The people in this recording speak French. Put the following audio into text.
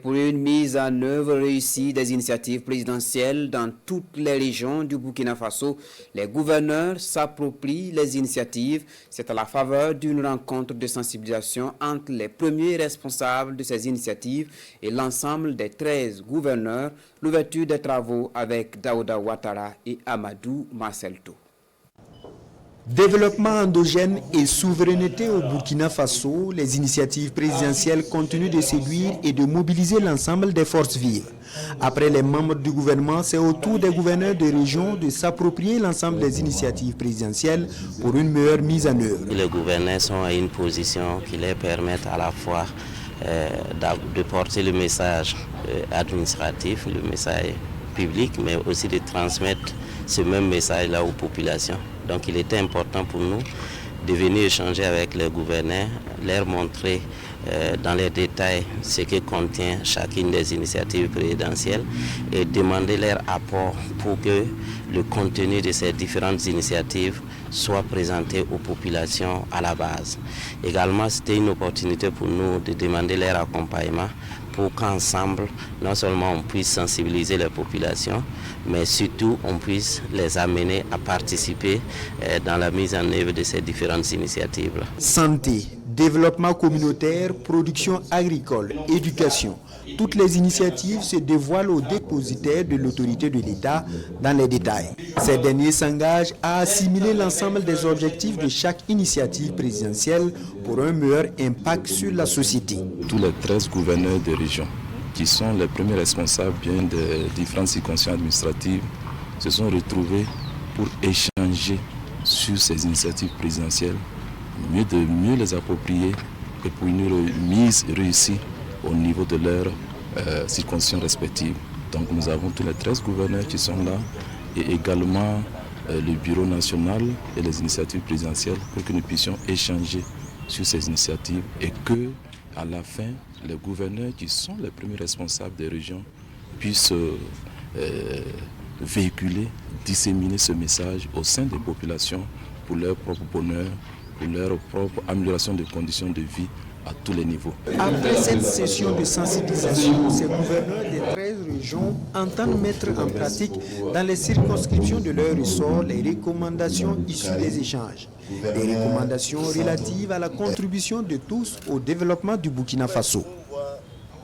Pour une mise en œuvre réussie des initiatives présidentielles dans toutes les régions du Burkina Faso, les gouverneurs s'approprient les initiatives. C'est à la faveur d'une rencontre de sensibilisation entre les premiers responsables de ces initiatives et l'ensemble des 13 gouverneurs, l'ouverture des travaux avec Daouda Ouattara et Amadou Marcelto. Développement endogène et souveraineté au Burkina Faso, les initiatives présidentielles continuent de séduire et de mobiliser l'ensemble des forces vives. Après les membres du gouvernement, c'est au tour des gouverneurs de région de s'approprier l'ensemble des initiatives présidentielles pour une meilleure mise en œuvre. Les gouverneurs sont à une position qui leur permet à la fois de porter le message administratif, le message public, mais aussi de transmettre ce même message-là aux populations. Donc il était important pour nous de venir échanger avec les gouverneurs, leur montrer dans les détails ce que contient chacune des initiatives présidentielles et demander leur apport pour que le contenu de ces différentes initiatives soit présenté aux populations à la base. Également, c'était une opportunité pour nous de demander leur accompagnement pour qu'ensemble, non seulement on puisse sensibiliser les populations, mais surtout on puisse les amener à participer dans la mise en œuvre de ces différentes initiatives. Santé, développement communautaire, production agricole, éducation. Toutes les initiatives se dévoilent aux dépositaires de l'autorité de l'État dans les détails. Ces derniers s'engagent à assimiler l'ensemble des objectifs de chaque initiative présidentielle pour un meilleur impact sur la société. Tous les 13 gouverneurs de région, qui sont les premiers responsables bien des différentes circonscriptions administratives, se sont retrouvés pour échanger sur ces initiatives présidentielles, de mieux les approprier et pour une mise réussie au niveau de leurs circonscriptions respectives. Donc nous avons tous les 13 gouverneurs qui sont là et également le bureau national et les initiatives présidentielles pour que nous puissions échanger sur ces initiatives et que à la fin, les gouverneurs qui sont les premiers responsables des régions puissent véhiculer, disséminer ce message au sein des populations pour leur propre bonheur, pour leur propre amélioration des conditions de vie à tous les niveaux. Après cette session de sensibilisation, ces gouverneurs des 13 régions entendent mettre en pratique dans les circonscriptions de leur ressort les recommandations issues des échanges. Des recommandations relatives à la contribution de tous au développement du Burkina Faso.